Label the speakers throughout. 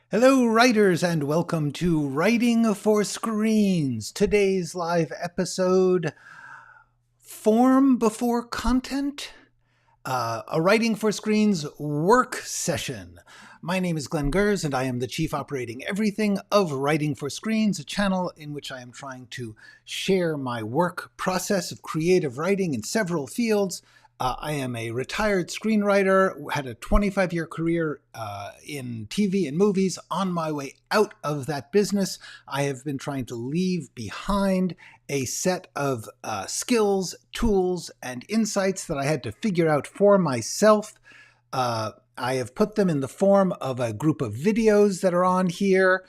Speaker 1: Hello, writers, and welcome to Writing for Screens. Today's live episode, Form Before Content, a Writing for Screens work session. My name is Glenn Gers, and I am the Chief Operating Everything of Writing for Screens, a channel in which I am trying to share my work process of creative writing in several fields. I am a retired screenwriter, had a 25-year career in TV and movies. On my way out of that business, I have been trying to leave behind a set of skills, tools, and insights that I had to figure out for myself. I have put them in the form of a group of videos that are on here.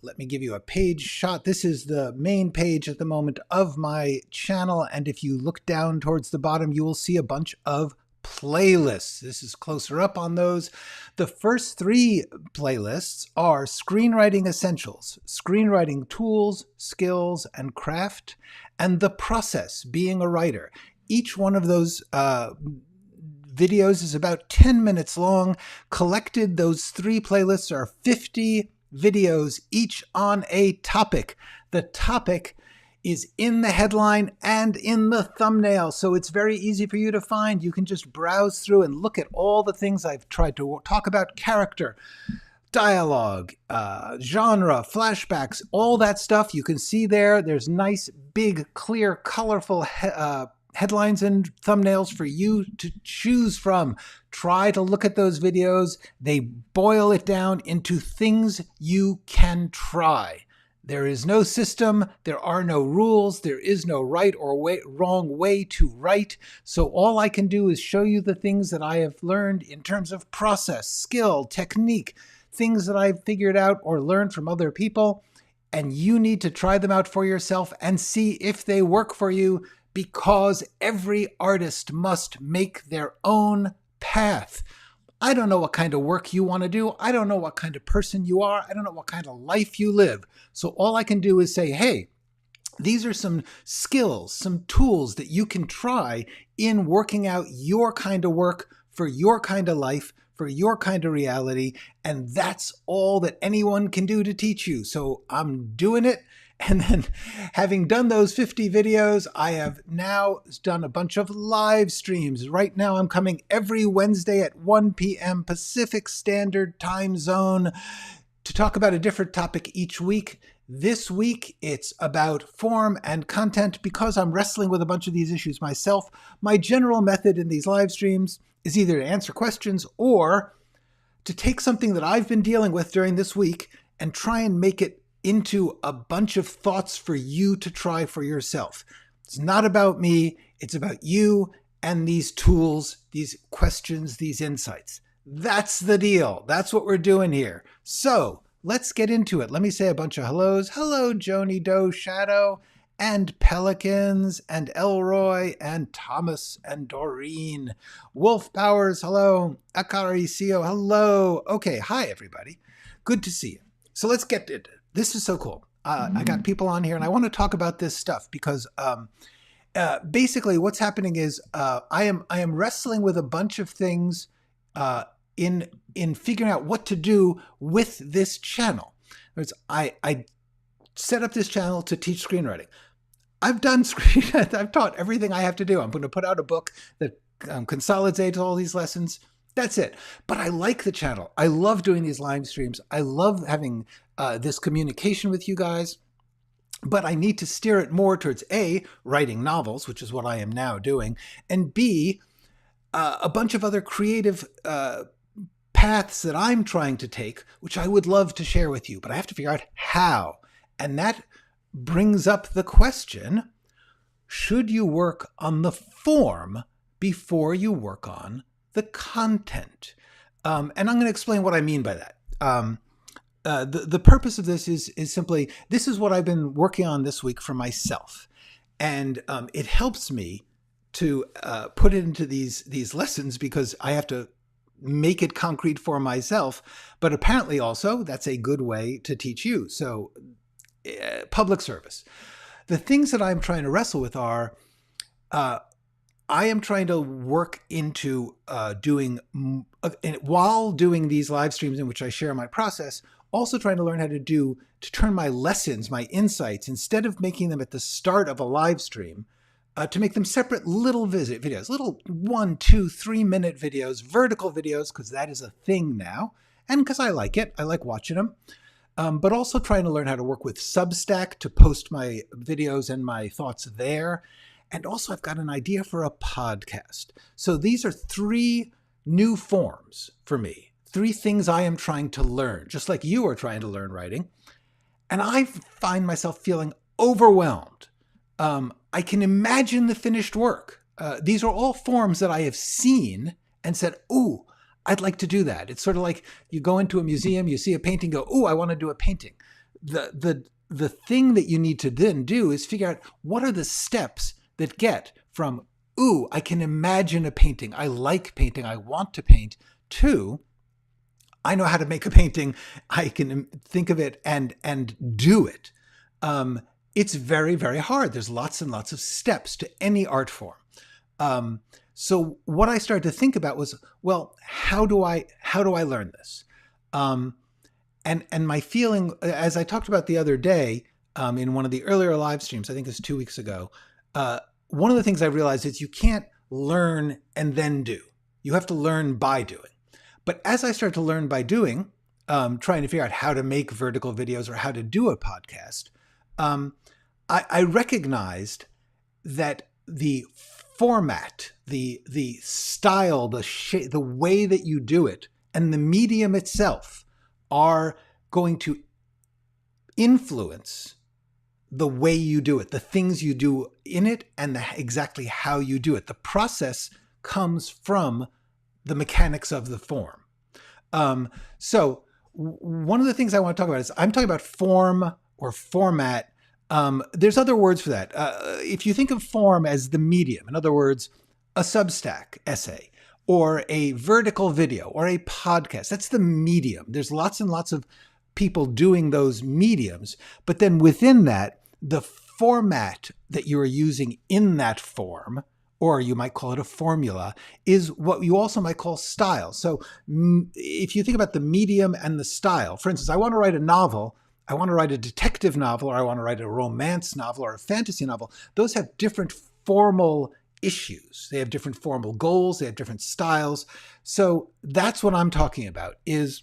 Speaker 1: Let me give you a page shot. This is the main page at the moment of my channel. And if you look down towards the bottom, you will see a bunch of playlists. This is closer up on those. The first three playlists are Screenwriting Essentials, Screenwriting Tools, Skills, and Craft, and The Process, Being a Writer. Each one of those videos is about 10 minutes long. Collected, those three playlists are 50 videos, each on a topic. The topic is in the headline and in the thumbnail, so it's very easy for you to find. You can just browse through and look at all the things I've tried to talk about: character, dialogue, genre, flashbacks, all that stuff you can see there. There's nice, big, clear, colorful headlines and thumbnails for you to choose from. Try to look at those videos. They boil it down into things you can try. There is no system. There are no rules. There is no right or wrong way to write. So all I can do is show you the things that I have learned in terms of process, skill, technique, things that I've figured out or learned from other people. And you need to try them out for yourself and see if they work for you, because every artist must make their own path. I don't know what kind of work you want to do. I don't know what kind of person you are. I don't know what kind of life you live. So all I can do is say, hey, these are some skills, some tools that you can try in working out your kind of work for your kind of life, for your kind of reality. And that's all that anyone can do to teach you. So I'm doing it. And then, having done those 50 videos, I have now done a bunch of live streams. Right now, I'm coming every Wednesday at 1 p.m. Pacific Standard Time Zone to talk about a different topic each week. This week, it's about form and content. Because I'm wrestling with a bunch of these issues myself, my general method in these live streams is either to answer questions or to take something that I've been dealing with during this week and try and make it into a bunch of thoughts for you to try for yourself. It's not about me. It's about you and these tools, these questions, these insights. That's the deal. That's what we're doing here. So let's get into it. Let me say a bunch of hellos. Hello, Joni Doe Shadow and Pelicans and Elroy and Thomas and Doreen. Wolf Powers, hello. Acaricio, hello. Okay, hi, everybody. Good to see you. So let's get it. This is so cool. I got people on here, and I want to talk about this stuff because basically what's happening is I am wrestling with a bunch of things in figuring out what to do with this channel. I set up this channel to teach screenwriting. I've taught everything I have to do. I'm going to put out a book that consolidates all these lessons. That's it. But I like the channel. I love doing these live streams. I love having this communication with you guys. But I need to steer it more towards A, writing novels, which is what I am now doing, and B, a bunch of other creative paths that I'm trying to take, which I would love to share with you. But I have to figure out how. And that brings up the question, should you work on the form before you work on the content? And I'm going to explain what I mean by that. The purpose of this is simply, this is what I've been working on this week for myself. And it helps me to put it into these lessons because I have to make it concrete for myself. But apparently also that's a good way to teach you. So public service. The things that I'm trying to wrestle with are, I am trying to work into while doing these live streams in which I share my process, also trying to learn how to turn my lessons, my insights, instead of making them at the start of a live stream, to make them separate little videos, little 1, 2, 3-minute videos, vertical videos, because that is a thing now, and because I like it. I like watching them. But also trying to learn how to work with Substack to post my videos and my thoughts there. And also I've got an idea for a podcast. So these are 3 new forms for me, 3 things I am trying to learn, just like you are trying to learn writing. And I find myself feeling overwhelmed. I can imagine the finished work. These are all forms that I have seen and said, ooh, I'd like to do that. It's sort of like you go into a museum, you see a painting, go, ooh, I want to do a painting. The thing that you need to then do is figure out what are the steps that get from, ooh, I can imagine a painting. I like painting. I want to paint, to, I know how to make a painting. I can think of it and do it. It's very, very hard. There's lots and lots of steps to any art form. So what I started to think about was, well, how do I learn this? And my feeling, as I talked about the other day, in one of the earlier live streams, I think it was 2 weeks ago, one of the things I realized is you can't learn and then do. You have to learn by doing. But as I started to learn by doing, trying to figure out how to make vertical videos or how to do a podcast, I recognized that the format, the style, the way that you do it, and the medium itself are going to influence the way you do it, the things you do in it, and exactly how you do it. The process comes from the mechanics of the form. So one of the things I want to talk about is I'm talking about form or format. There's other words for that. If you think of form as the medium, in other words, a Substack essay or a vertical video or a podcast, that's the medium. There's lots and lots of people doing those mediums. But then within that, the format that you are using in that form, or you might call it a formula, is what you also might call style. So if you think about the medium and the style, for instance, I want to write a novel, I want to write a detective novel, or I want to write a romance novel or a fantasy novel. Those have different formal issues. They have different formal goals. They have different styles. So that's what I'm talking about, is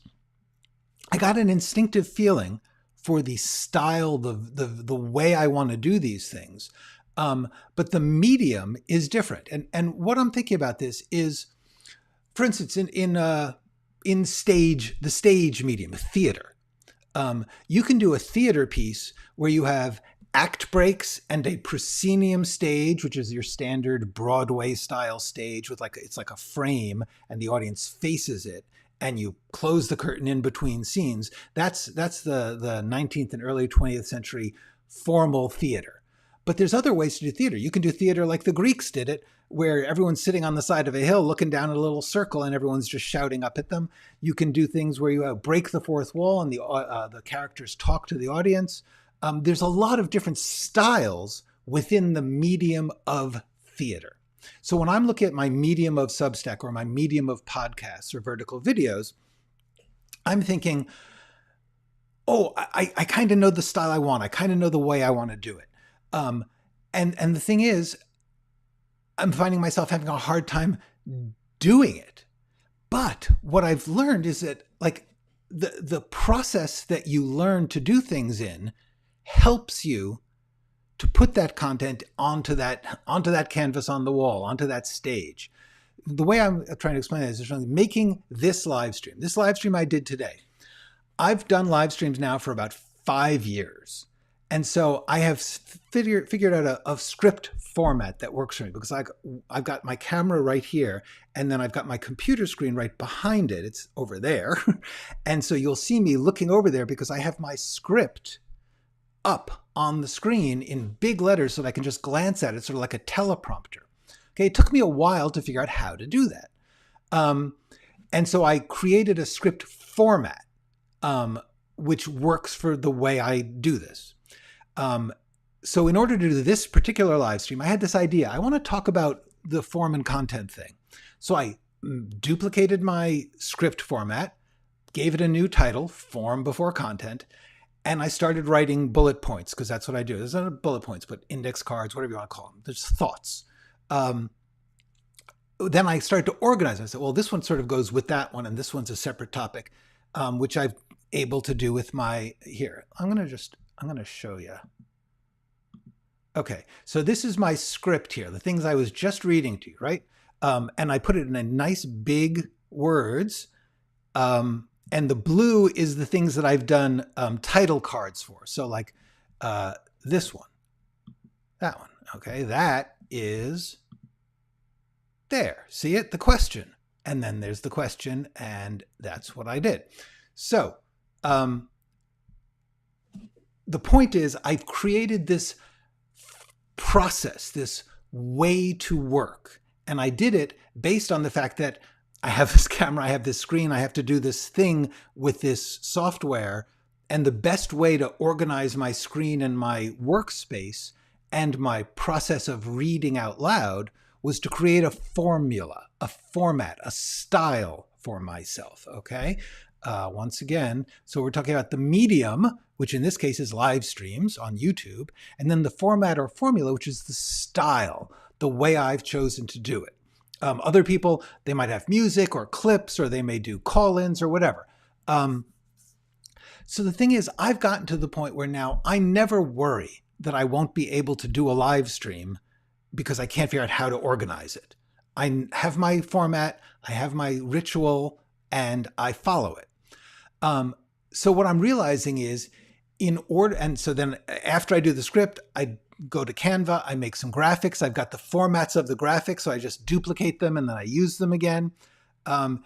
Speaker 1: I got an instinctive feeling for the style, the way I want to do these things. But the medium is different. And what I'm thinking about this is, for instance, in the stage medium, theater. You can do a theater piece where you have act breaks and a proscenium stage, which is your standard Broadway style stage with it's like a frame and the audience faces it, and you close the curtain in between scenes. That's the 19th and early 20th century formal theater. But there's other ways to do theater. You can do theater like the Greeks did it, where everyone's sitting on the side of a hill looking down at a little circle and everyone's just shouting up at them. You can do things where you break the fourth wall and the characters talk to the audience. There's a lot of different styles within the medium of theater. So when I'm looking at my medium of Substack or my medium of podcasts or vertical videos, I'm thinking, oh, I kind of know the style I want. I kind of know the way I want to do it. And the thing is, I'm finding myself having a hard time doing it. But what I've learned is that the process that you learn to do things in helps you to put that content onto that canvas on the wall, onto that stage. The way I'm trying to explain it is making this live stream. This live stream I did today. I've done live streams now for about 5 years. And so I have figured out a script format that works for me, because I've got my camera right here, and then I've got my computer screen right behind it. It's over there. And so you'll see me looking over there because I have my script up on the screen in big letters so that I can just glance at it, sort of like a teleprompter. Okay, it took me a while to figure out how to do that. And so I created a script format, which works for the way I do this. So in order to do this particular live stream, I had this idea. I want to talk about the form and content thing. So I duplicated my script format, gave it a new title, Form Before Content, and I started writing bullet points, because that's what I do. There's not bullet points, but index cards, whatever you want to call them. There's thoughts. Then I started to organize. I said, well, this one sort of goes with that one, and this one's a separate topic, which I'm able to do with my, here. I'm going to show you. Okay, so this is my script here, the things I was just reading to you, right? And I put it in a nice big words. And the blue is the things that I've done title cards for. So like this one, that one, okay? That is there. See it? The question. And then there's the question, and that's what I did. So the point is, I've created this process, this way to work. And I did it based on the fact that I have this camera, I have this screen, I have to do this thing with this software. And the best way to organize my screen and my workspace and my process of reading out loud was to create a formula, a format, a style for myself, okay? Once again, so we're talking about the medium, which in this case is live streams on YouTube, and then the format or formula, which is the style, the way I've chosen to do it. Other people, they might have music or clips, or they may do call-ins or whatever. So the thing is, I've gotten to the point where now I never worry that I won't be able to do a live stream because I can't figure out how to organize it. I have my format, I have my ritual, and I follow it. So what I'm realizing is, in order, and so then after I do the script, I go to Canva, I make some graphics, I've got the formats of the graphics, so I just duplicate them and then I use them again.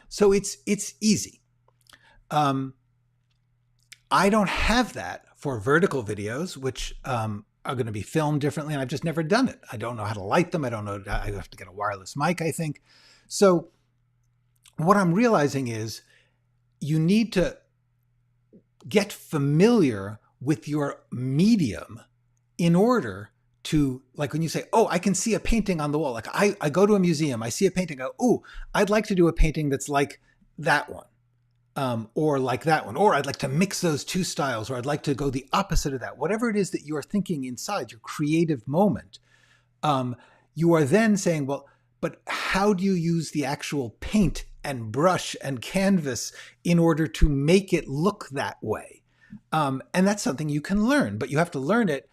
Speaker 1: So it's easy. I don't have that for vertical videos, which are going to be filmed differently, and I've just never done it. I don't know how to light them. I don't know. I have to get a wireless mic, I think. So what I'm realizing is you need to get familiar with your medium in order to, like when you say, oh, I can see a painting on the wall. Like I go to a museum, I see a painting, I go, oh, I'd like to do a painting that's like that one. Or like that one, or I'd like to mix those two styles, or I'd like to go the opposite of that. Whatever it is that you are thinking inside your creative moment, you are then saying, well, but how do you use the actual paint and brush and canvas in order to make it look that way? And that's something you can learn, but you have to learn it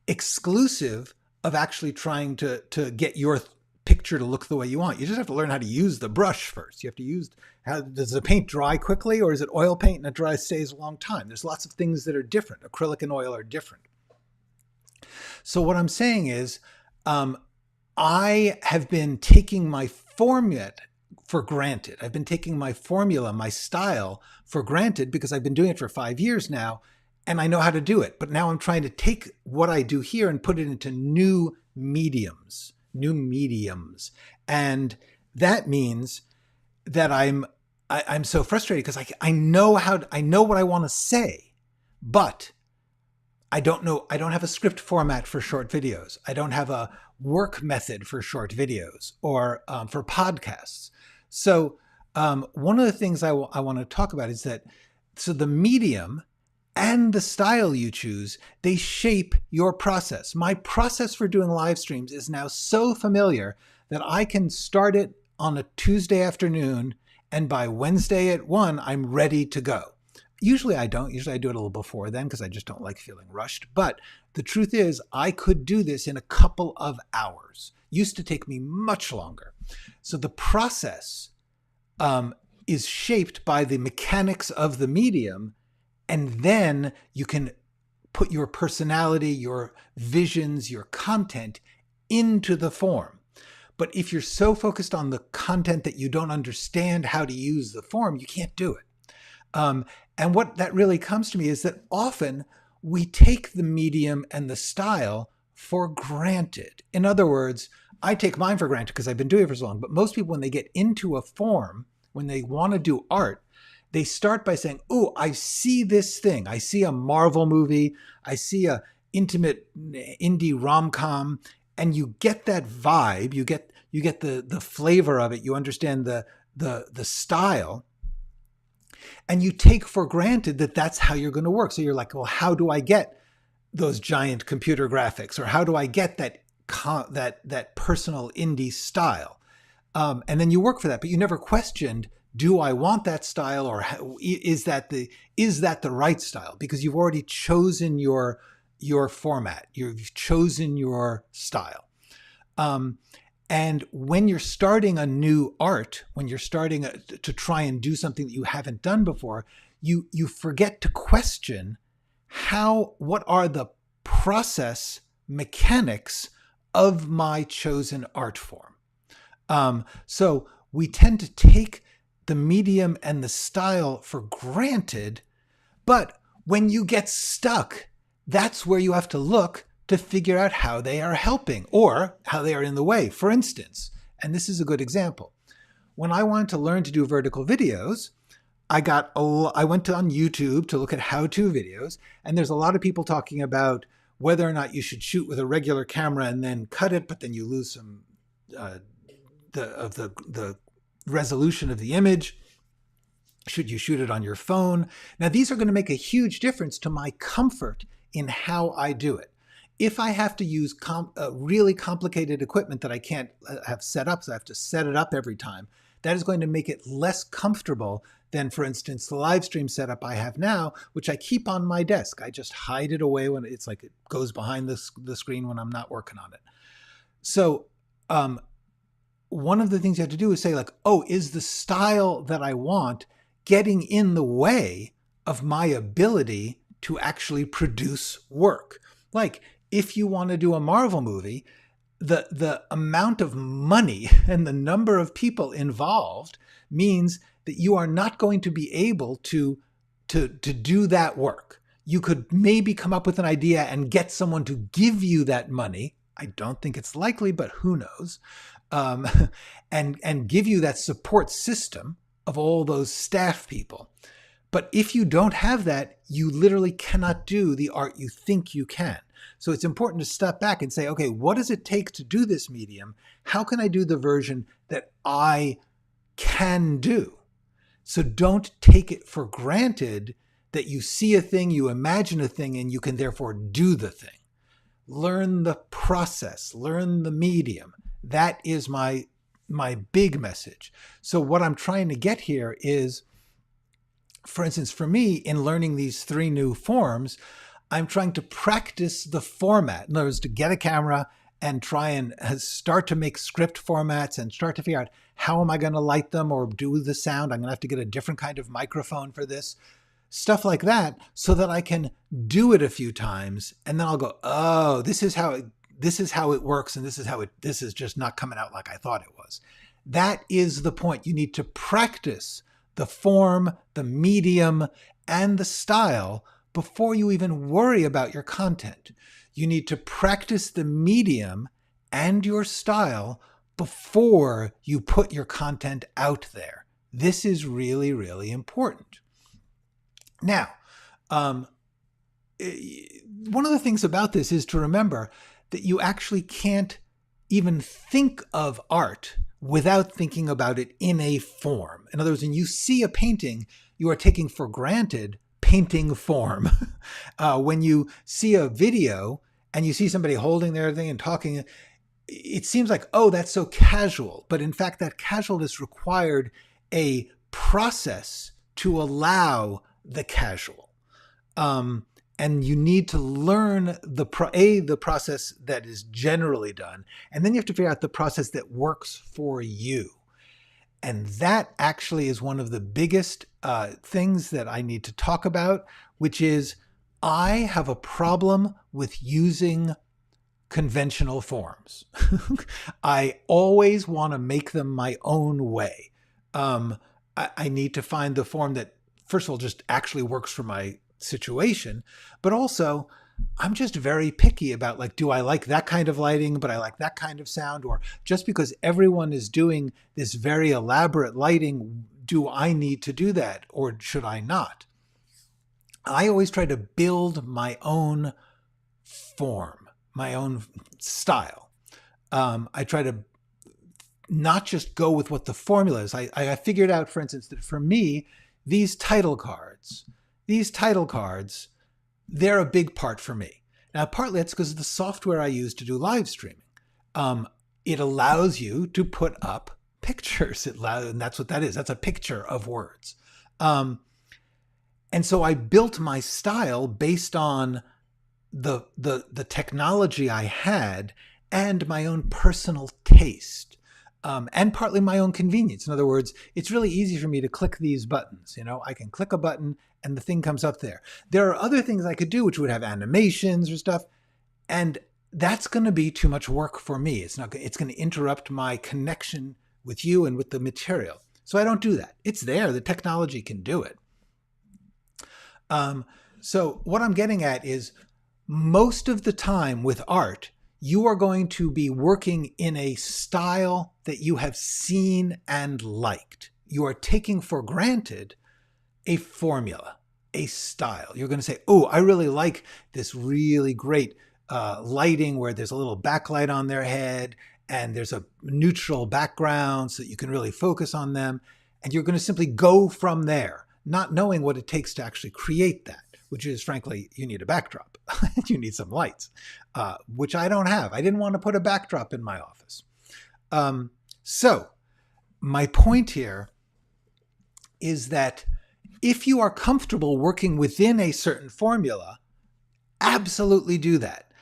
Speaker 1: exclusive of actually trying to get your picture to look the way you want. You just have to learn how to use the brush first. You have to use, how does the paint dry quickly, or is it oil paint and it stays a long time? There's lots of things that are different. Acrylic and oil are different. So what I'm saying is, I have been taking my format for granted. I've been taking my formula, my style for granted because I've been doing it for 5 years now and I know how to do it. But now I'm trying to take what I do here and put it into new mediums. And that means that I'm so frustrated because I know what I want to say, but I don't have a script format for short videos. I don't have a work method for short videos or for podcasts. So one of the things I want to talk about is that, so the medium and the style you choose, they shape your process. My process for doing live streams is now so familiar that I can start it on a Tuesday afternoon, and by Wednesday at 1, I'm ready to go. Usually I don't. Usually I do it a little before then because I just don't like feeling rushed. But the truth is, I could do this in a couple of hours. Used to take me much longer. So the process is shaped by the mechanics of the medium, and then you can put your personality, your visions, your content into the form. But if you're so focused on the content that you don't understand how to use the form, you can't do it. And what that really comes to me is that often we take the medium and the style for granted. In other words, I take mine for granted because I've been doing it for so long, but most people, when they get into a form, when they want to do art, they start by saying, oh, I see this thing. I see a Marvel movie. I see a intimate indie rom-com, and you get that vibe. You get the flavor of it. You understand the style. And you take for granted that that's how you're going to work. So you're like, well, how do I get those giant computer graphics? Or how do I get that personal indie style? And then you work for that, but you never questioned, do I want that style, or is that the right style? Because you've already chosen your format, you've chosen your style. And when you're starting a new art, when you're starting to try and do something that you haven't done before, you forget to question what are the process mechanics of my chosen art form. So we tend to take the medium and the style for granted, but when you get stuck, that's where you have to look to figure out how they are helping or how they are in the way. For instance, and this is a good example, when I wanted to learn to do vertical videos, I went on YouTube to look at how-to videos, and there's a lot of people talking about whether or not you should shoot with a regular camera and then cut it, but then you lose some the resolution of the image. Should you shoot it on your phone? Now, these are going to make a huge difference to my comfort in how I do it. If I have to use really complicated equipment that I can't have set up, so I have to set it up every time, that is going to make it less comfortable than, for instance, the live stream setup I have now, which I keep on my desk. I just hide it away when it's like it goes behind the screen when I'm not working on it. So one of the things you have to do is say like, oh, is the style that I want getting in the way of my ability to actually produce work? Like, if you want to do a Marvel movie, the amount of money and the number of people involved means that you are not going to be able to do that work. You could maybe come up with an idea and get someone to give you that money. I don't think it's likely, but who knows? And give you that support system of all those staff people. But if you don't have that, you literally cannot do the art you think you can. So it's important to step back and say, okay, what does it take to do this medium? How can I do the version that I can do? So don't take it for granted that you see a thing, you imagine a thing, and you can therefore do the thing. Learn the process, learn the medium. That is my big message. So what I'm trying to get here is, for instance, for me, in learning these 3 new forms, I'm trying to practice the format. In other words, to get a camera and try and start to make script formats and start to figure out how am I going to light them or do the sound. I'm going to have to get a different kind of microphone for this. Stuff like that, so that I can do it a few times and then I'll go, oh, this is how it works, and this is just not coming out like I thought it was. That is the point. You need to practice the form, the medium, and the style before you even worry about your content. You need to practice the medium and your style before you put your content out there. This is really, really important. Now, one of the things about this is to remember that you actually can't even think of art without thinking about it in a form. In other words, when you see a painting, you are taking for granted painting form. When you see a video and you see somebody holding their thing and talking, it seems like, oh, that's so casual. But in fact, that casualness required a process to allow the casual. And you need to learn the process that is generally done. And then you have to figure out the process that works for you. And that actually is one of the biggest things that I need to talk about, which is I have a problem with using conventional forms. I always want to make them my own way. I need to find the form that, first of all, just actually works for my situation, but also I'm just very picky about, like, do I like that kind of lighting, but I like that kind of sound? Or just because everyone is doing this very elaborate lighting, do I need to do that, or should I not? I always try to build my own form, my own style. I try to not just go with what the formula is. I figured out, for instance, that for me, these title cards, they're a big part for me. Now, partly that's because of the software I use to do live streaming. It allows you to put up pictures. And that's what that is. That's a picture of words. And so I built my style based on the technology I had and my own personal taste, and partly my own convenience. In other words, it's really easy for me to click these buttons. You know, I can click a button and the thing comes up there. There are other things I could do which would have animations or stuff, and that's going to be too much work for me. It's going to interrupt my connection with you and with the material. So I don't do that. It's there. The technology can do it. So what I'm getting at is, most of the time with art, you are going to be working in a style that you have seen and liked. You are taking for granted a formula, a style. You're going to say, oh, I really like this really great lighting where there's a little backlight on their head and there's a neutral background so that you can really focus on them. And you're going to simply go from there, not knowing what it takes to actually create that, which is, frankly, you need a backdrop. You need some lights, which I don't have. I didn't want to put a backdrop in my office. So my point here is that if you are comfortable working within a certain formula, absolutely do that.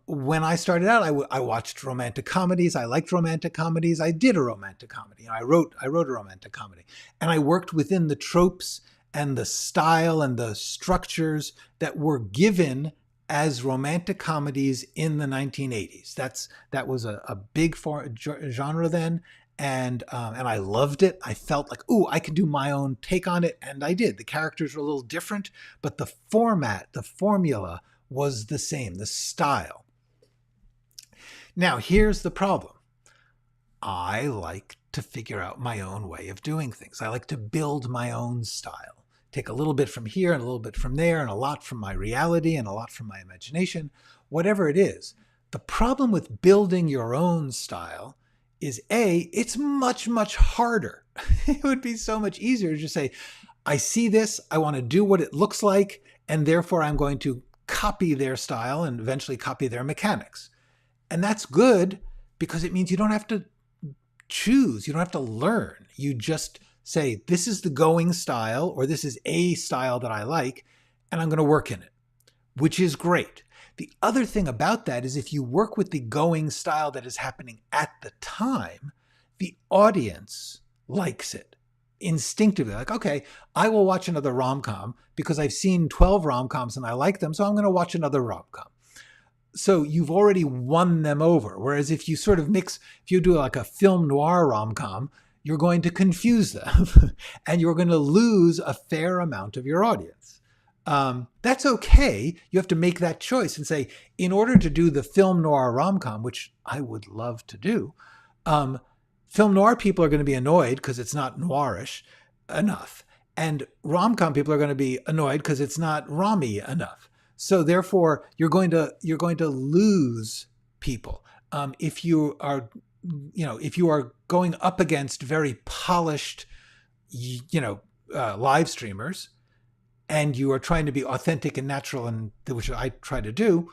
Speaker 1: When I started out, I watched romantic comedies. I liked romantic comedies. I did a romantic comedy. I wrote a romantic comedy, and I worked within the tropes and the style and the structures that were given as romantic comedies in the 1980s. That was a big genre then, and I loved it. I felt like, ooh, I could do my own take on it, and I did. The characters were a little different, but the format, the formula was the same, the style. Now, here's the problem. I like to figure out my own way of doing things. I like to build my own style. Take a little bit from here and a little bit from there and a lot from my reality and a lot from my imagination, whatever it is. The problem with building your own style is, A, it's much, much harder. It would be so much easier to just say, I see this, I want to do what it looks like, and therefore I'm going to copy their style and eventually copy their mechanics. And that's good because it means you don't have to choose, you don't have to learn. You just say, this is the going style, or this is a style that I like, and I'm going to work in it, which is great. The other thing about that is, if you work with the going style that is happening at the time, the audience likes it instinctively. Like, okay, I will watch another rom-com because I've seen 12 rom-coms and I like them, so I'm going to watch another rom-com. So you've already won them over. Whereas if you sort of mix, if you do like a film noir rom-com, you're going to confuse them and you're going to lose a fair amount of your audience. That's okay. You have to make that choice and say, in order to do the film noir rom-com, which I would love to do, film noir people are going to be annoyed because it's not noirish enough. And rom-com people are going to be annoyed because it's not rommy enough. So therefore, you're going to lose people. If you are going up against very polished, live streamers, and you are trying to be authentic and natural, and which I try to do,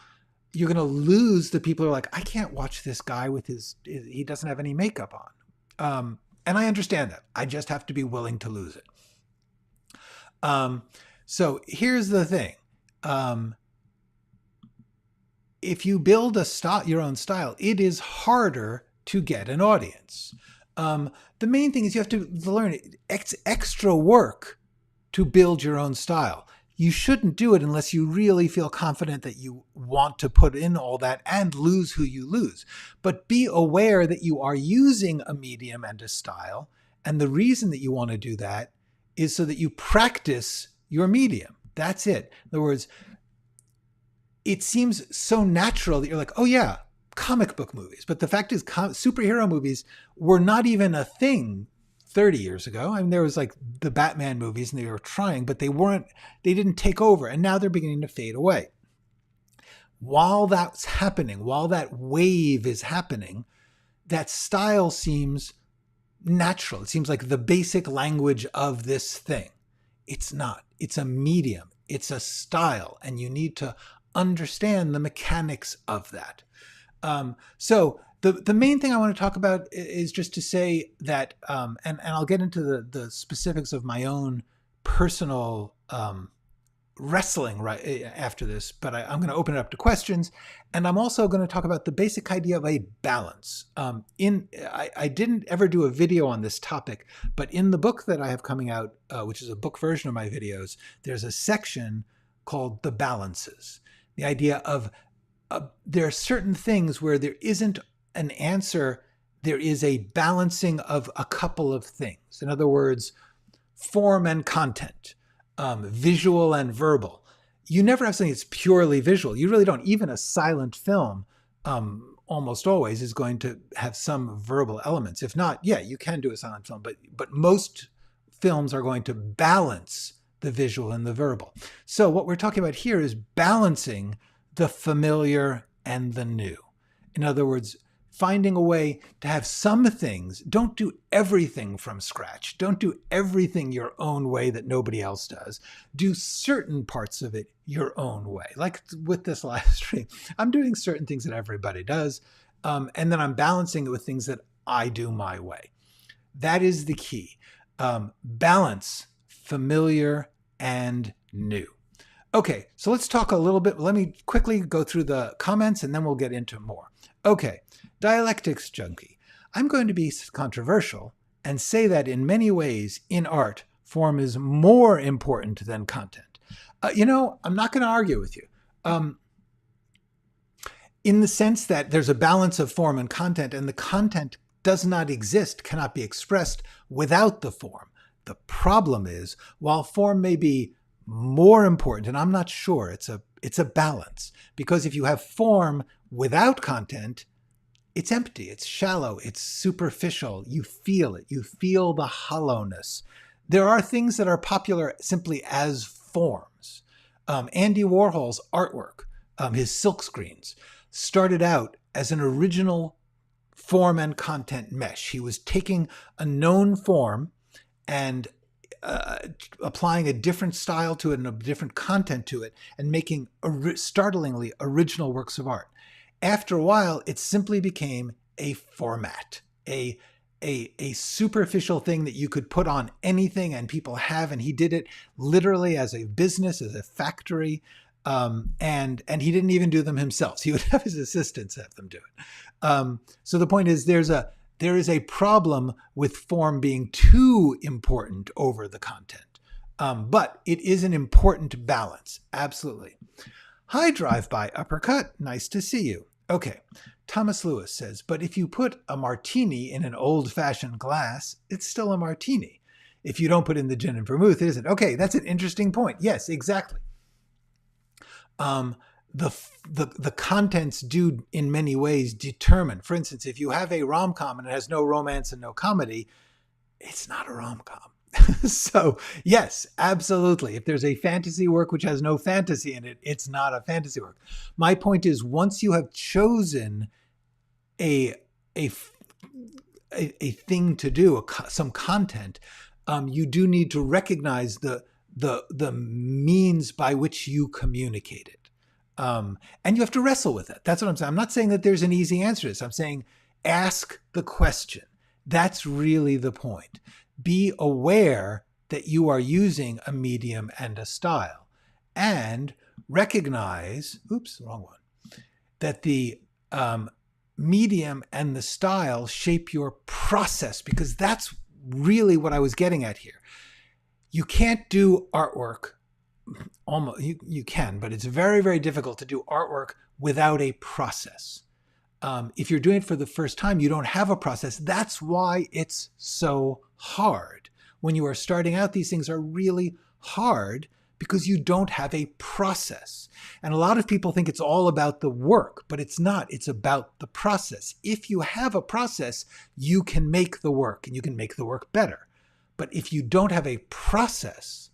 Speaker 1: you're going to lose the people who are like, I can't watch this guy with he doesn't have any makeup on. And I understand that. I just have to be willing to lose it. So here's the thing. If you build your own style, it is harder to get an audience. The main thing is you have to learn extra work to build your own style. You shouldn't do it unless you really feel confident that you want to put in all that and lose who you lose. But be aware that you are using a medium and a style. And the reason that you want to do that is so that you practice your medium. That's it. In other words, it seems so natural that you're like, oh yeah, comic book movies. But the fact is, superhero movies were not even a thing 30 years ago. I mean, there was like the Batman movies and they were trying, but they didn't take over. And now they're beginning to fade away. While that's happening, while that wave is happening, that style seems natural. It seems like the basic language of this thing. It's not. It's a medium. It's a style, and you need to understand the mechanics of that. So the main thing I want to talk about is just to say that, and I'll get into the specifics of my own personal wrestling right after this, but I'm going to open it up to questions, and I'm also going to talk about the basic idea of a balance. I didn't ever do a video on this topic, but in the book that I have coming out, which is a book version of my videos, there's a section called the balances. The idea of there are certain things where there isn't an answer, there is a balancing of a couple of things. In other words, form and content. Visual and verbal. You never have something that's purely visual. You really don't. Even a silent film almost always is going to have some verbal elements. If not, yeah, you can do a silent film, but most films are going to balance the visual and the verbal. So what we're talking about here is balancing the familiar and the new. In other words, finding a way to have some things. Don't do everything from scratch. Don't do everything your own way that nobody else does. Do certain parts of it your own way. Like with this live stream, I'm doing certain things that everybody does, and then I'm balancing it with things that I do my way. That is the key. Balance familiar and new. Okay, so let's talk a little bit. Let me quickly go through the comments and then we'll get into more. Okay, dialectics junkie. I'm going to be controversial and say that in many ways in art, form is more important than content. I'm not going to argue with you. In the sense that there's a balance of form and the content does not exist, cannot be expressed without the form. The problem is, while form may be more important, and I'm not sure, it's a balance. Because if you have form without content, it's empty, it's shallow, it's superficial. You feel it. You feel the hollowness. There are things that are popular simply as forms. Andy Warhol's artwork, his silk screens, started out as an original form and content mesh. He was taking a known form and applying a different style to it and a different content to it and making startlingly original works of art. After a while, it simply became a format, a superficial thing that you could put on anything and people have, and he did it literally as a business, as a factory, and he didn't even do them himself. He would have his assistants have them do it. So the point is there is a problem with form being too important over the content. But it is an important balance, absolutely. Hi, Drive-By Uppercut, nice to see you. Okay, Thomas Lewis says, but if you put a martini in an old-fashioned glass, it's still a martini. If you don't put in the gin and vermouth, it isn't. Okay, that's an interesting point. Yes, exactly. The contents do in many ways determine. For instance, if you have a rom-com and it has no romance and no comedy, it's not a rom-com. So yes, absolutely. If there's a fantasy work which has no fantasy in it, it's not a fantasy work. My point is, once you have chosen a thing to do, some content, you do need to recognize the means by which you communicate it. And you have to wrestle with it. That's what I'm saying. I'm not saying that there's an easy answer to this. I'm saying ask the question. That's really the point. Be aware that you are using a medium and a style, and recognize, wrong one, that the medium and the style shape your process, because that's really what I was getting at here. You can't do artwork. Almost you can, but it's very, very difficult to do artwork without a process. If you're doing it for the first time, you don't have a process. That's why it's so hard. When you are starting out, these things are really hard because you don't have a process. And a lot of people think it's all about the work, but it's not. It's about the process. If you have a process, you can make the work and you can make the work better. But if you don't have a process,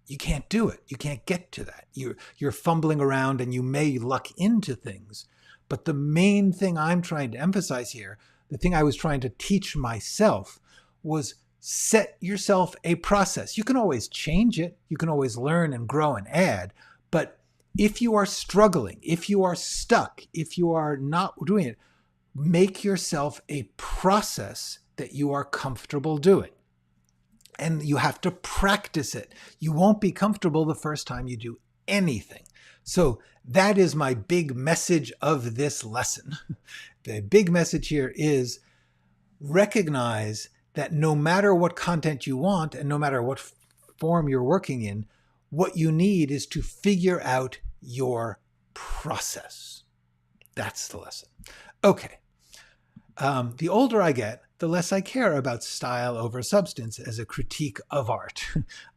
Speaker 1: you can't do it. You can't get to that. You're fumbling around and you may luck into things. But the main thing I'm trying to emphasize here, the thing I was trying to teach myself, was set yourself a process. You can always change it. You can always learn and grow and add. But if you are struggling, if you are stuck, if you are not doing it, make yourself a process that you are comfortable doing. And you have to practice it. You won't be comfortable the first time you do anything. So that is my big message of this lesson. The big message here is recognize that no matter what content you want and no matter what form you're working in, what you need is to figure out your process. That's the lesson. Okay. The older I get, the less I care about style over substance as a critique of art.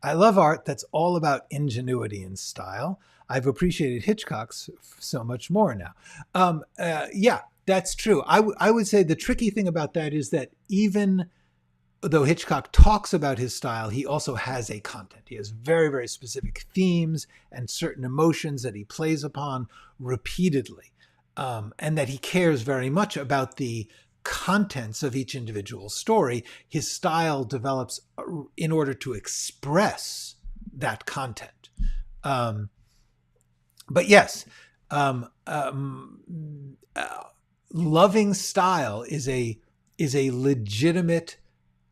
Speaker 1: I love art that's all about ingenuity and style. I've appreciated Hitchcock's so much more now. Yeah, that's true. I would say the tricky thing about that is that even though Hitchcock talks about his style, he also has a content. He has very, very specific themes and certain emotions that he plays upon repeatedly, and that he cares very much about the contents of each individual story. His style develops in order to express that content. But yes, loving style is a legitimate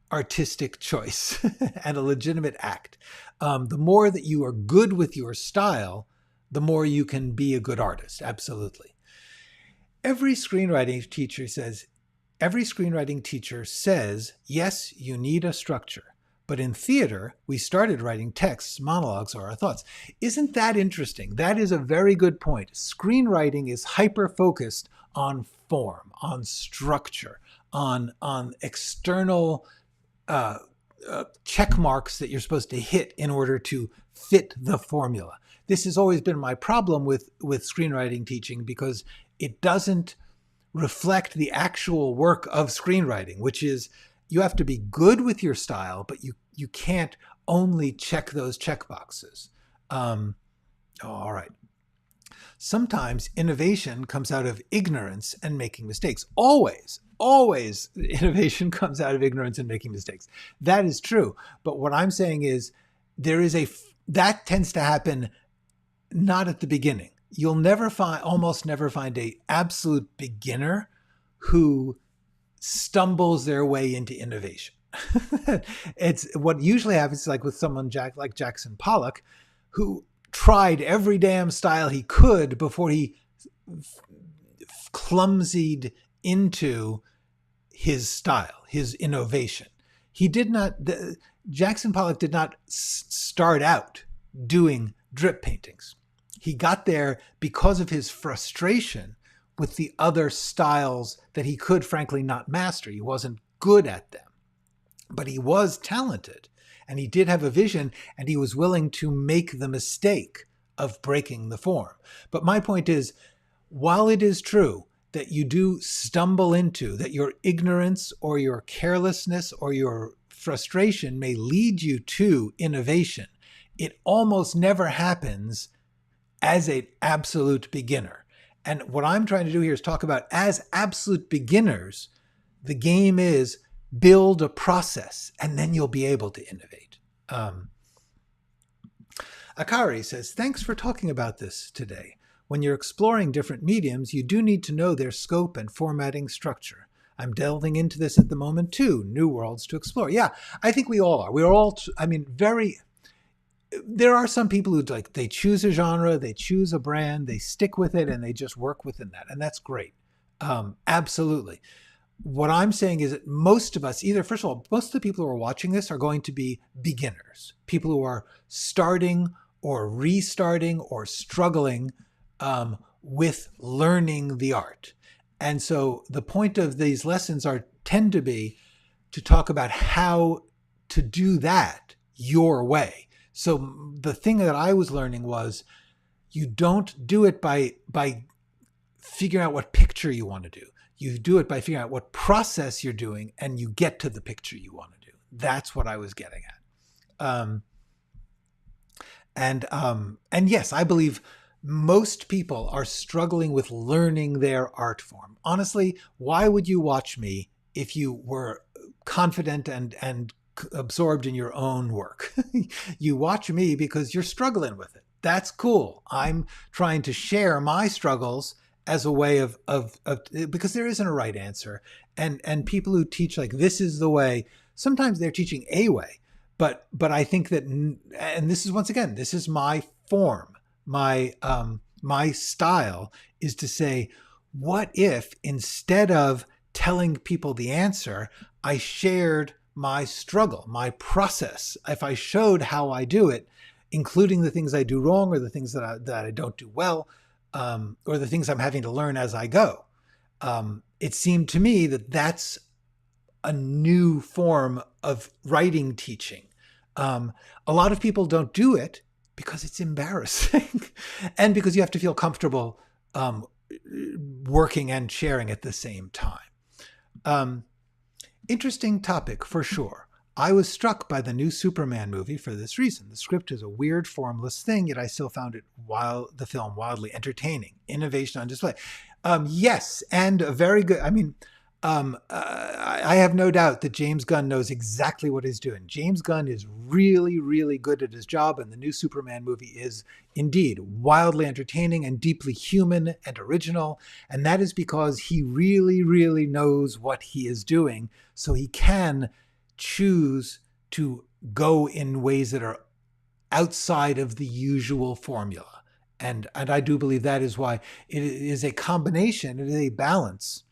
Speaker 1: artistic choice and a legitimate act. The more that you are good with your style, the more you can be a good artist. Absolutely. Every screenwriting teacher says, yes, you need a structure. But in theater, we started writing texts, monologues, or our thoughts. Isn't that interesting? That is a very good point. Screenwriting is hyper-focused on form, on structure, on external check marks that you're supposed to hit in order to fit the formula. This has always been my problem with screenwriting teaching, because it doesn't reflect the actual work of screenwriting, which is you have to be good with your style, but you can't only check those check boxes. All right. Sometimes innovation comes out of ignorance and making mistakes. Always innovation comes out of ignorance and making mistakes. That is true. But what I'm saying is that tends to happen not at the beginning. You'll almost never find a absolute beginner who stumbles their way into innovation. It's what usually happens, like with someone like Jackson Pollock, who tried every damn style he could before he clumsied into his style, his innovation. Jackson Pollock did not start out doing drip paintings. He got there because of his frustration with the other styles that he could, frankly, not master. He wasn't good at them, but he was talented, and he did have a vision, and he was willing to make the mistake of breaking the form. But my point is, while it is true that you do stumble into, that your ignorance or your carelessness or your frustration may lead you to innovation, it almost never happens as an absolute beginner. And what I'm trying to do here is talk about, as absolute beginners, the game is build a process, and then you'll be able to innovate. Akari says, thanks for talking about this today. When you're exploring different mediums, you do need to know their scope and formatting structure. I'm delving into this at the moment too, new worlds to explore. Yeah, I think we all are. We're all, there are some people who they choose a genre, they choose a brand, they stick with it, and they just work within that. And that's great. Absolutely. What I'm saying is that most of us, first of all, most of the people who are watching this are going to be beginners, people who are starting or restarting or struggling with learning the art. And so the point of these lessons tend to be to talk about how to do that your way. So the thing that I was learning was, you don't do it by figuring out what picture you want to do. You do it by figuring out what process you're doing, and you get to the picture you want to do. That's what I was getting at. And yes, I believe most people are struggling with learning their art form. Honestly, why would you watch me if you were confident and absorbed in your own work. You watch me because you're struggling with it. That's cool. I'm trying to share my struggles as a way of because there isn't a right answer. And people who teach like this is the way, sometimes they're teaching a way. But I think that, and this is, once again, this is my form, my style is to say, what if instead of telling people the answer, I shared my struggle, my process. If I showed how I do it, including the things I do wrong or the things that I don't do well, or the things I'm having to learn as I go. It seemed to me that that's a new form of writing teaching. A lot of people don't do it because it's embarrassing and because you have to feel comfortable working and sharing at the same time. Interesting topic for sure. I was struck by the new Superman movie for this reason. The script is a weird, formless thing, yet I still found the film wildly entertaining. Innovation on display. Yes, and a very good. I mean, I have no doubt that James Gunn knows exactly what he's doing. James Gunn is really, really good at his job, and the new Superman movie is indeed wildly entertaining and deeply human and original. And that is because he really, really knows what he is doing, so he can choose to go in ways that are outside of the usual formula. And I do believe that is why it is a combination, it is a balance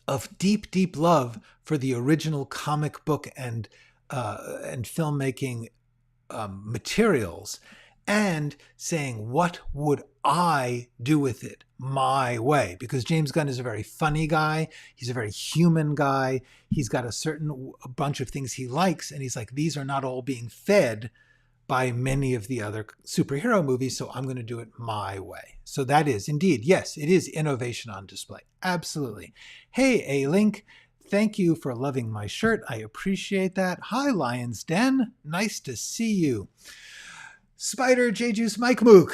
Speaker 1: of deep, deep love for the original comic book and filmmaking materials, and saying, what would I do with it my way? Because James Gunn is a very funny guy. He's a very human guy. He's got a bunch of things he likes. And he's like, these are not all being fed by many of the other superhero movies, so I'm going to do it my way. So that is indeed, yes, it is innovation on display. Absolutely. Hey, A-Link, thank you for loving my shirt. I appreciate that. Hi, Lion's Den. Nice to see you. Spider J-Juice Mike Mook.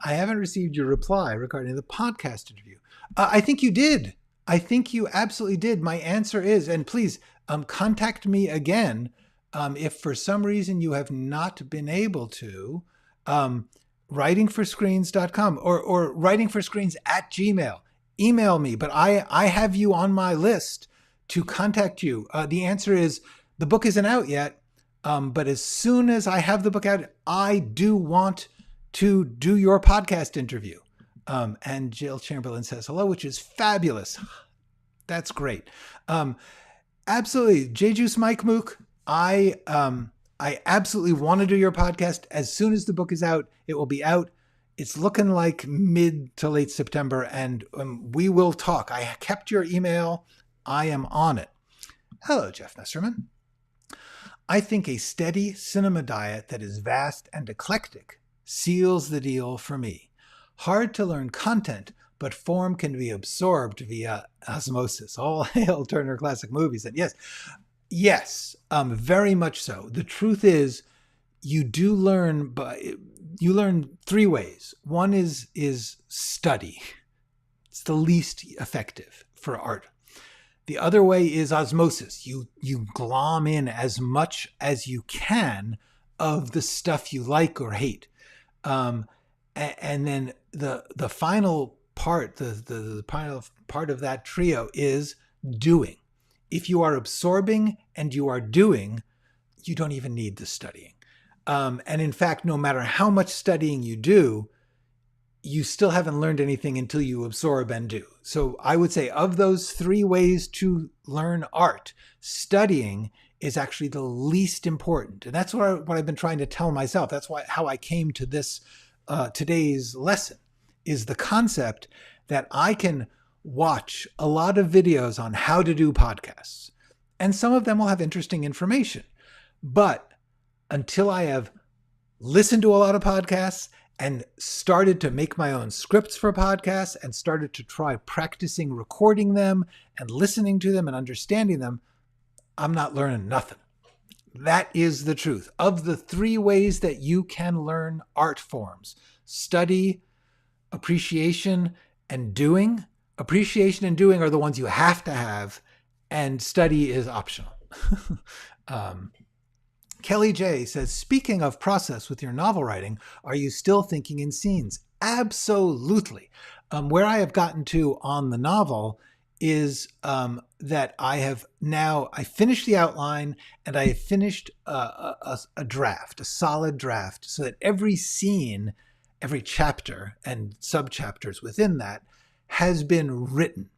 Speaker 1: I haven't received your reply regarding the podcast interview. I think you did. I think you absolutely did. My answer is, and please contact me again if for some reason you have not been able to, writingforscreens.com or writingforscreens@gmail. Email me, but I have you on my list to contact you. The answer is the book isn't out yet. But as soon as I have the book out, I do want to do your podcast interview. And Jill Chamberlain says hello, which is fabulous. That's great. Absolutely. J-Juice Mike Mook, I absolutely want to do your podcast. As soon as the book is out, it will be out. It's looking like mid to late September, and we will talk. I kept your email. I am on it. Hello, Jeff Nesserman. I think a steady cinema diet that is vast and eclectic seals the deal for me. Hard to learn content, but form can be absorbed via osmosis. All hail Turner Classic Movies. And yes, very much so. The truth is, you do learn, you learn three ways. One is study. It's the least effective for art. The other way is osmosis. You glom in as much as you can of the stuff you like or hate. And then the final part, the final part of that trio is doing. If you are absorbing and you are doing, you don't even need the studying. And in fact, no matter how much studying you do, you still haven't learned anything until you absorb and do. So I would say of those three ways to learn art, studying is actually the least important. And that's what I've been trying to tell myself. That's how I came to this today's lesson, is the concept that I can watch a lot of videos on how to do podcasts. And some of them will have interesting information. But until I have listened to a lot of podcasts and started to make my own scripts for podcasts and started to try practicing recording them and listening to them and understanding them, I'm not learning nothing. That is the truth. Of the three ways that you can learn art forms: study, appreciation, and doing. Appreciation and doing are the ones you have to have, and study is optional. Kelly J says, speaking of process with your novel writing, are you still thinking in scenes? Absolutely. Where I have gotten to on the novel is that I finished the outline and I have finished a draft, a solid draft, so that every scene, every chapter and sub-chapters within that has been written.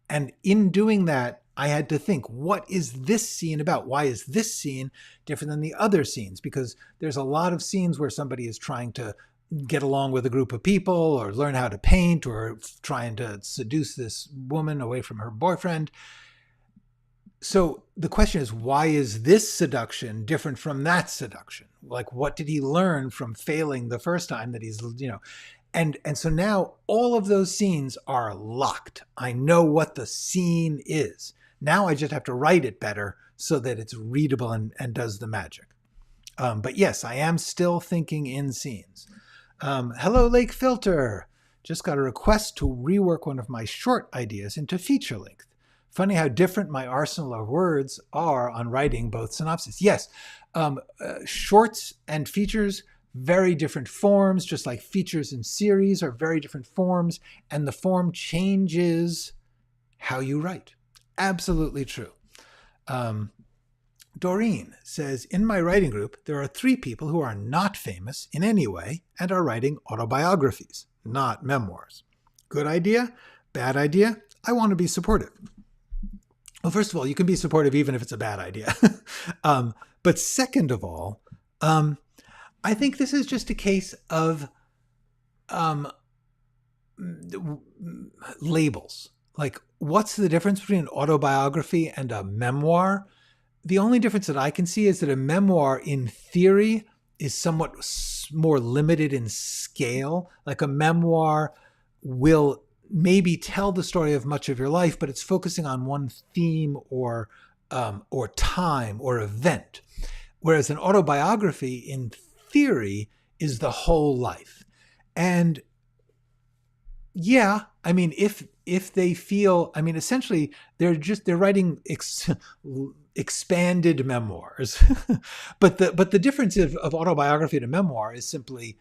Speaker 1: And in doing that, I had to think, what is this scene about? Why is this scene different than the other scenes? Because there's a lot of scenes where somebody is trying to get along with a group of people or learn how to paint or trying to seduce this woman away from her boyfriend. So the question is, why is this seduction different from that seduction? Like, what did he learn from failing the first time that he's, And so now all of those scenes are locked. I know what the scene is. Now I just have to write it better so that it's readable and does the magic. But yes, I am still thinking in scenes. Hello, Lake Filter. Just got a request to rework one of my short ideas into feature length. Funny how different my arsenal of words are on writing both synopses. Yes, shorts and features, very different forms, just like features and series are very different forms, and the form changes how you write. Absolutely true. Doreen says, in my writing group, there are 3 people who are not famous in any way and are writing autobiographies, not memoirs. Good idea? Bad idea? I want to be supportive. Well, first of all, you can be supportive even if it's a bad idea. But second of all, I think this is just a case of labels. Like, what's the difference between an autobiography and a memoir? The only difference that I can see is that a memoir, in theory, is somewhat more limited in scale. Like, a memoir will maybe tell the story of much of your life, but it's focusing on one theme or time or event. Whereas an autobiography, in theory, is the whole life. And yeah, I mean, if they feel, I mean, essentially they're writing expanded memoirs. but the difference of autobiography to memoir is simply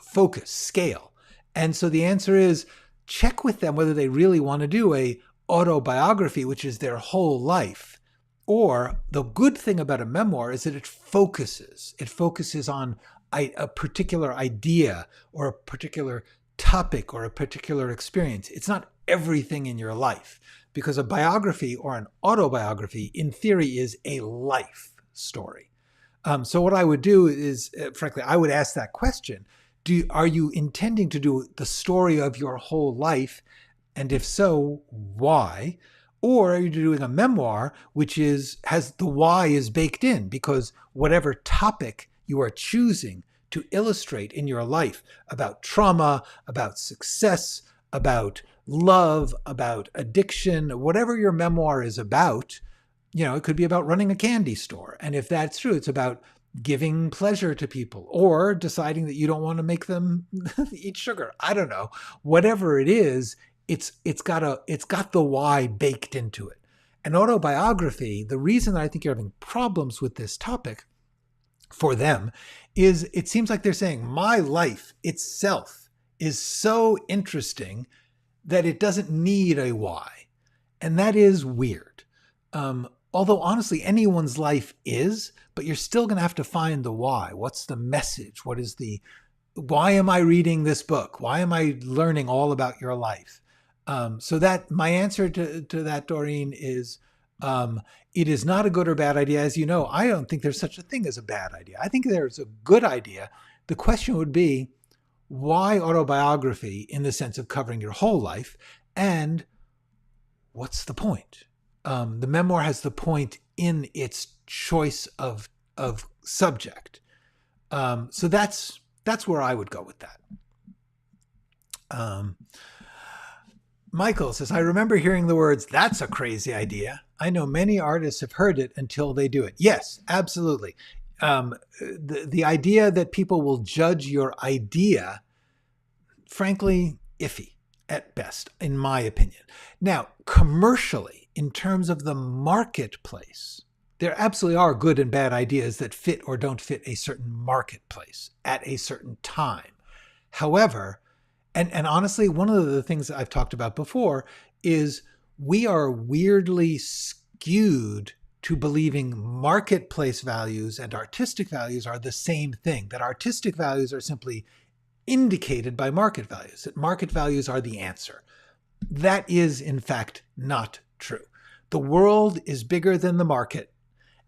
Speaker 1: focus, scale. And so the answer is, check with them whether they really want to do a autobiography, which is their whole life. Or the good thing about a memoir is that it focuses. It focuses on a particular idea or a particular topic or a particular experience. It's not everything in your life, because a biography or an autobiography, in theory, is a life story. So what I would do is, frankly, I would ask that question. Are you intending to do the story of your whole life? And if so, why? Or are you doing a memoir, which has the why is baked in, because whatever topic you are choosing to illustrate in your life about trauma, about success, about love, about addiction, whatever your memoir is about, it could be about running a candy store. And if that's true, it's about giving pleasure to people or deciding that you don't want to make them eat sugar. I don't know. Whatever it is, it's got the why baked into it. An autobiography, the reason that I think you're having problems with this topic for them is it seems like they're saying my life itself is so interesting that it doesn't need a why. And that is weird. Although honestly, anyone's life is, but you're still going to have to find the why. What's the message? Why am I reading this book? Why am I learning all about your life? So that my answer to that, Doreen, is it is not a good or bad idea. As you know, I don't think there's such a thing as a bad idea. I think there's a good idea. The question would be, why autobiography in the sense of covering your whole life? And what's the point? The memoir has the point in its choice of subject. So that's where I would go with that. Michael says, I remember hearing the words, "That's a crazy idea." I know many artists have heard it until they do it. Yes, absolutely. The idea that people will judge your idea, frankly, iffy at best, in my opinion. Now, commercially, in terms of the marketplace, There absolutely are good and bad ideas that fit or don't fit a certain marketplace at a certain time. However, and honestly, one of the things that I've talked about before is we are weirdly skewed to believing marketplace values and artistic values are the same thing, that artistic values are simply indicated by market values, that market values are the answer. That is, in fact, not true. The world is bigger than the market,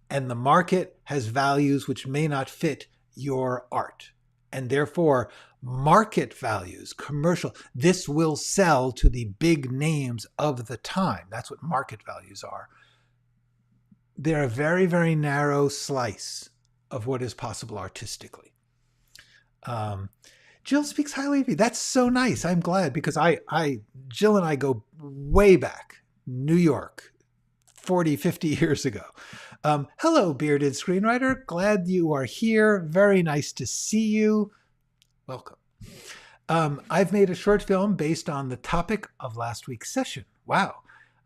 Speaker 1: and the market has values which may not fit your art. And therefore, market values, commercial, this will sell to the big names of the time. That's what market values are. They're a very, very narrow slice of what is possible artistically. Jill speaks highly of you. That's so nice. I'm glad, because Jill and I go way back. New York, 40, 50 years ago. Hello, bearded screenwriter. Glad you are here. Very nice to see you. Welcome. I've made a short film based on the topic of last week's session. Wow.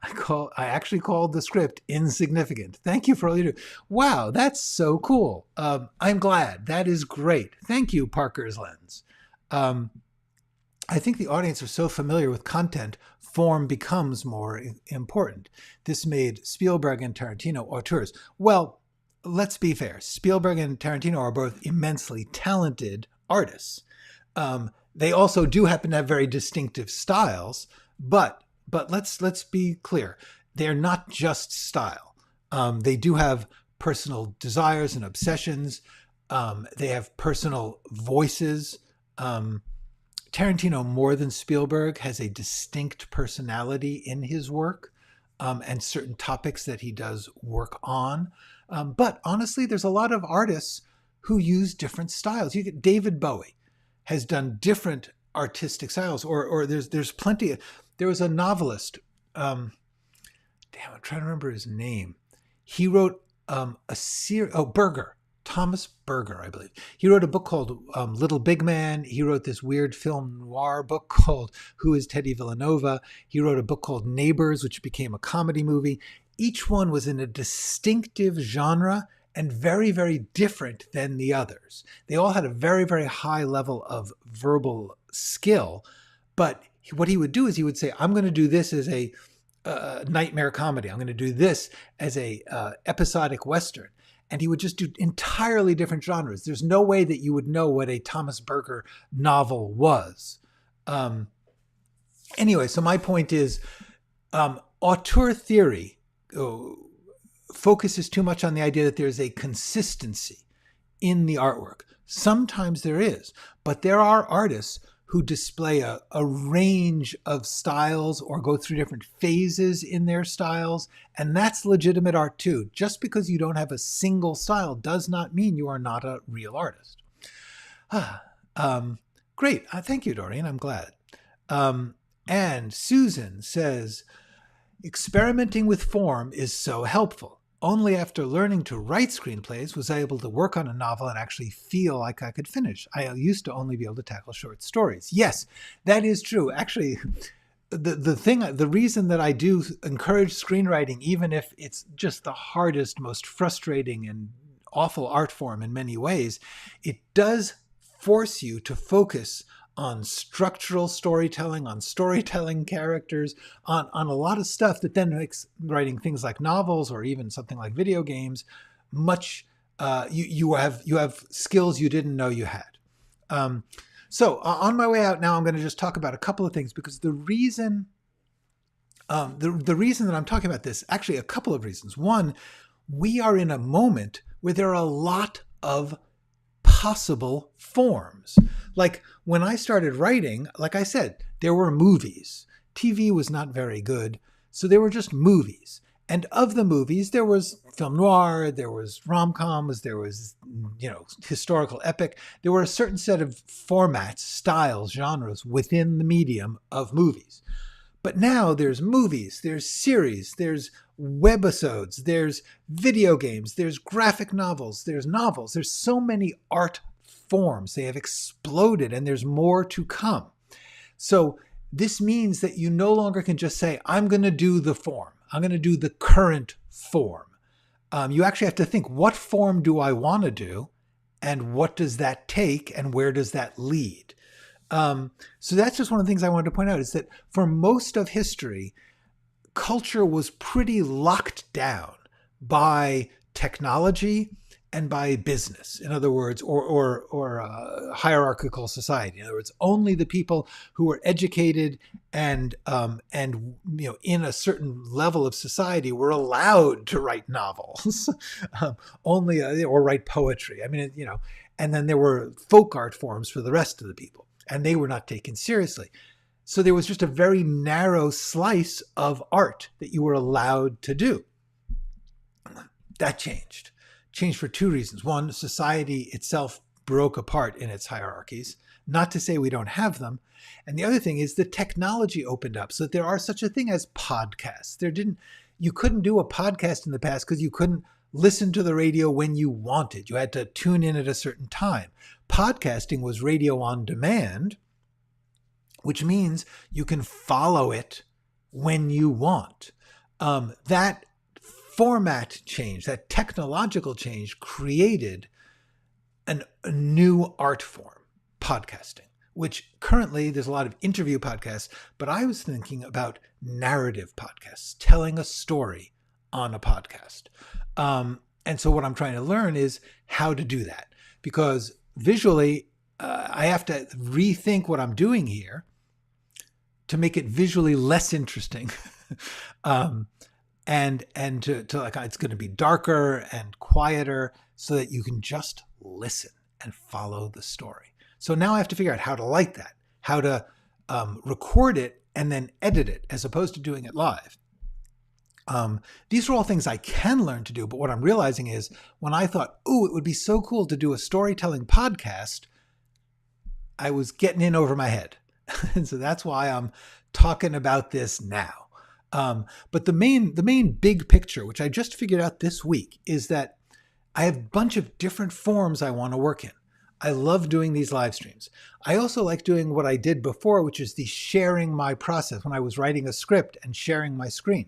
Speaker 1: I actually called the script Insignificant. Thank you for all you do. Wow, that's so cool. I'm glad. That is great. Thank you, Parker's Lens. I think the audience are so familiar with content, form becomes more important. This made Spielberg and Tarantino auteurs. Well, let's be fair. Spielberg and Tarantino are both immensely talented artists. They also do happen to have very distinctive styles, but let's be clear. They're not just style. They do have personal desires and obsessions. They have personal voices. Tarantino, more than Spielberg, has a distinct personality in his work, and certain topics that he does work on. But honestly, there's a lot of artists who use different styles. You get David Bowie has done different artistic styles, or there's plenty. There was a novelist. I'm trying to remember his name. He wrote a series. Oh, Berger. Thomas Berger, I believe. He wrote a book called Little Big Man. He wrote this weird film noir book called Who is Teddy Villanova? He wrote a book called Neighbors, which became a comedy movie. Each one was in a distinctive genre and very, very different than the others. They all had a very, very high level of verbal skill. But what he would do is he would say, I'm going to do this as a nightmare comedy. I'm going to do this as a episodic Western. And he would just do entirely different genres. There's no way that you would know what a Thomas Berger novel was. Anyway, so my point is, auteur theory focuses too much on the idea that there's a consistency in the artwork. Sometimes there is, but there are artists who display a range of styles or go through different phases in their styles. And that's legitimate art too. Just because you don't have a single style does not mean you are not a real artist. Great. Thank you, Doreen. I'm glad. And Susan says, experimenting with form is so helpful. Only after learning to write screenplays was I able to work on a novel and actually feel like I could finish. I used to only be able to tackle short stories. Yes, that is true. Actually, the reason that I do encourage screenwriting, even if it's just the hardest, most frustrating and awful art form in many ways, it does force you to focus on structural storytelling, on storytelling characters, on a lot of stuff that then makes writing things like novels or even something like video games much, you have skills you didn't know you had. So on my way out now, I'm going to just talk about a couple of things, because the reason that I'm talking about this, actually a couple of reasons. One, we are in a moment where there are a lot of possible forms. Like when I started writing, like I said, there were movies. TV was not very good, so there were just movies. And of the movies, there was film noir, there was rom-coms, there was, historical epic. There were a certain set of formats, styles, genres within the medium of movies. But now there's movies, there's series, there's webisodes, there's video games, there's graphic novels, there's so many art forms. They have exploded, and there's more to come. So this means that you no longer can just say, I'm going to do the form. I'm going to do the current form. You actually have to think, what form do I want to do? And what does that take? And where does that lead? So that's just one of the things I wanted to point out, is that for most of history, culture was pretty locked down by technology and by business. In other words, or hierarchical society. In other words, only the people who were educated and in a certain level of society were allowed to write novels, or write poetry. I mean, and then there were folk art forms for the rest of the people, and they were not taken seriously. So there was just a very narrow slice of art that you were allowed to do. That changed for two reasons. One, society itself broke apart in its hierarchies, not to say we don't have them. And the other thing is the technology opened up so that there are such a thing as podcasts. You couldn't do a podcast in the past because you couldn't listen to the radio when you wanted. You had to tune in at a certain time. Podcasting was radio on demand, which means you can follow it when you want. That format change, that technological change, created a new art form, podcasting, which currently there's a lot of interview podcasts, but I was thinking about narrative podcasts, telling a story on a podcast. And so what I'm trying to learn is how to do that, because visually, I have to rethink what I'm doing here to make it visually less interesting. And to like, it's going to be darker and quieter so that you can just listen and follow the story. So now I have to figure out how to light that, how to record it and then edit it as opposed to doing it live. These are all things I can learn to do, but what I'm realizing is when I thought, it would be so cool to do a storytelling podcast, I was getting in over my head. And so that's why I'm talking about this now. But the main big picture, which I just figured out this week, is that I have a bunch of different forms I want to work in. I love doing these live streams. I also like doing what I did before, which is the sharing my process when I was writing a script and sharing my screen.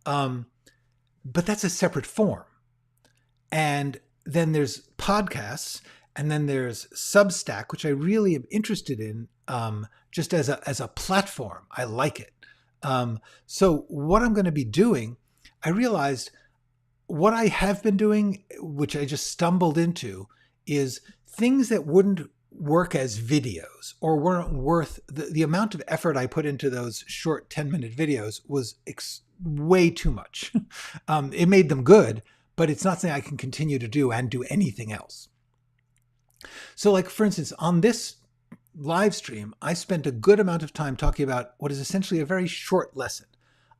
Speaker 1: But that's a separate form. And then there's podcasts, and then there's Substack, which I really am interested in, just as a platform. I like it. So what I'm going to be doing, I realized what I have been doing, which I just stumbled into, is things that wouldn't work as videos or weren't worth the amount of effort I put into those short 10-minute videos was way too much. It made them good, but it's not something I can continue to do and do anything else. So like, for instance, on this live stream, I spent a good amount of time talking about what is essentially a very short lesson.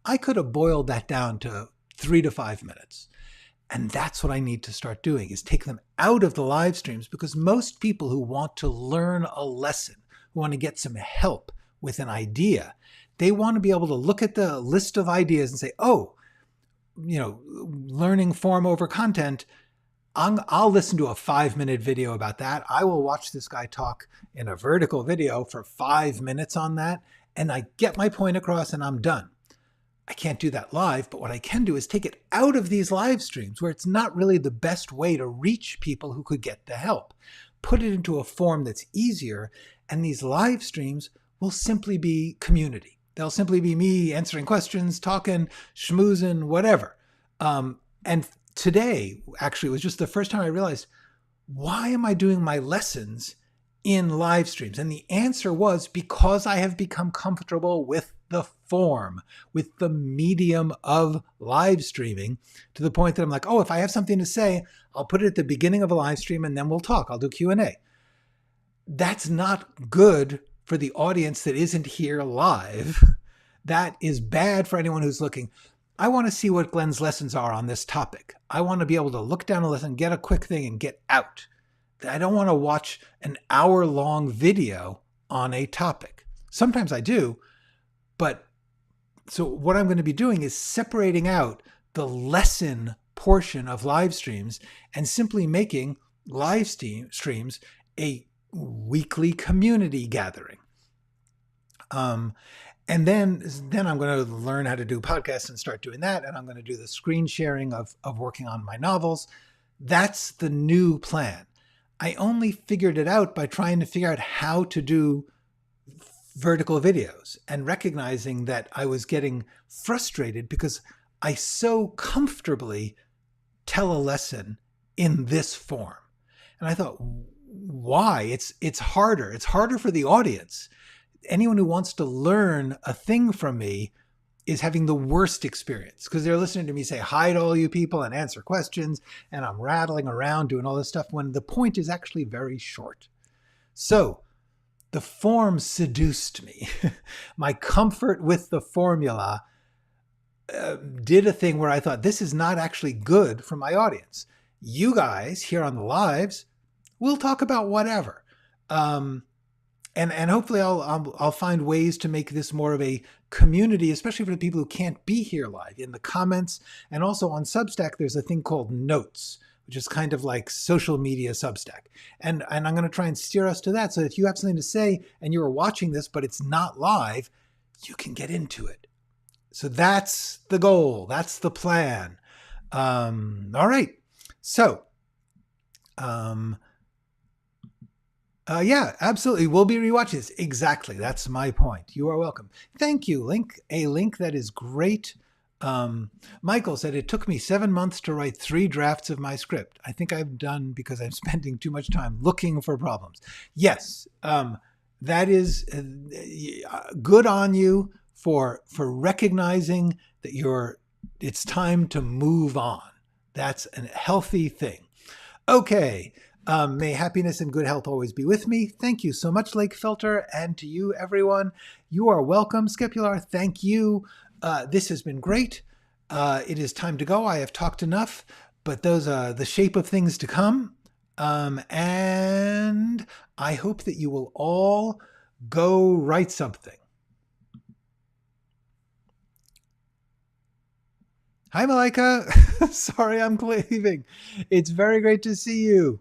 Speaker 1: I could have boiled that down to 3 to 5 minutes. And that's what I need to start doing, is take them out of the live streams, because most people who want to learn a lesson, who want to get some help with an idea, they want to be able to look at the list of ideas and say, learning form over content, I'll listen to a 5-minute video about that. I will watch this guy talk in a vertical video for 5 minutes on that, and I get my point across and I'm done. I can't do that live, but what I can do is take it out of these live streams where it's not really the best way to reach people who could get the help. Put it into a form that's easier, and these live streams will simply be community. They'll simply be me answering questions, talking, schmoozing, whatever. And today, actually, was just the first time I realized, why am I doing my lessons in live streams? And the answer was because I have become comfortable with the form, with the medium of live streaming, to the point that I'm like, if I have something to say, I'll put it at the beginning of a live stream and then we'll talk. I'll do Q&A. That's not good for the audience that isn't here live. That is bad for anyone who's looking. I want to see what Glenn's lessons are on this topic. I want to be able to look down a lesson, get a quick thing, and get out. I don't want to watch an hour-long video on a topic. Sometimes I do, but so what I'm going to be doing is separating out the lesson portion of live streams and simply making live streams a weekly community gathering. And then I'm going to learn how to do podcasts and start doing that. And I'm going to do the screen sharing of working on my novels. That's the new plan. I only figured it out by trying to figure out how to do vertical videos and recognizing that I was getting frustrated because I so comfortably tell a lesson in this form. And I thought, why? It's harder. It's harder for the audience. Anyone who wants to learn a thing from me is having the worst experience because they're listening to me say hi to all you people and answer questions, and I'm rattling around doing all this stuff when the point is actually very short. So the form seduced me. My comfort with the formula did a thing where I thought this is not actually good for my audience. You guys here on the lives, we'll talk about whatever. And hopefully I'll find ways to make this more of a community, especially for the people who can't be here live. In the comments and also on Substack, there's a thing called Notes, which is kind of like social media Substack. And I'm going to try and steer us to that. So if you have something to say and you're watching this, but it's not live, you can get into it. So that's the goal. That's the plan. All right. So, yeah, absolutely. We'll be rewatching this. Exactly. That's my point. You are welcome. Thank you, Link. A link that is great. Michael said, it took me 7 months to write 3 drafts of my script. I think I've done because I'm spending too much time looking for problems. Yes, that is good on you for recognizing that it's time to move on. That's a healthy thing. Okay. May happiness and good health always be with me. Thank you so much, Lake Filter, and to you, everyone. You are welcome. Skepular, thank you. This has been great. It is time to go. I have talked enough, but those are the shape of things to come. And I hope that you will all go write something. Hi, Malika. Sorry I'm leaving. It's very great to see you.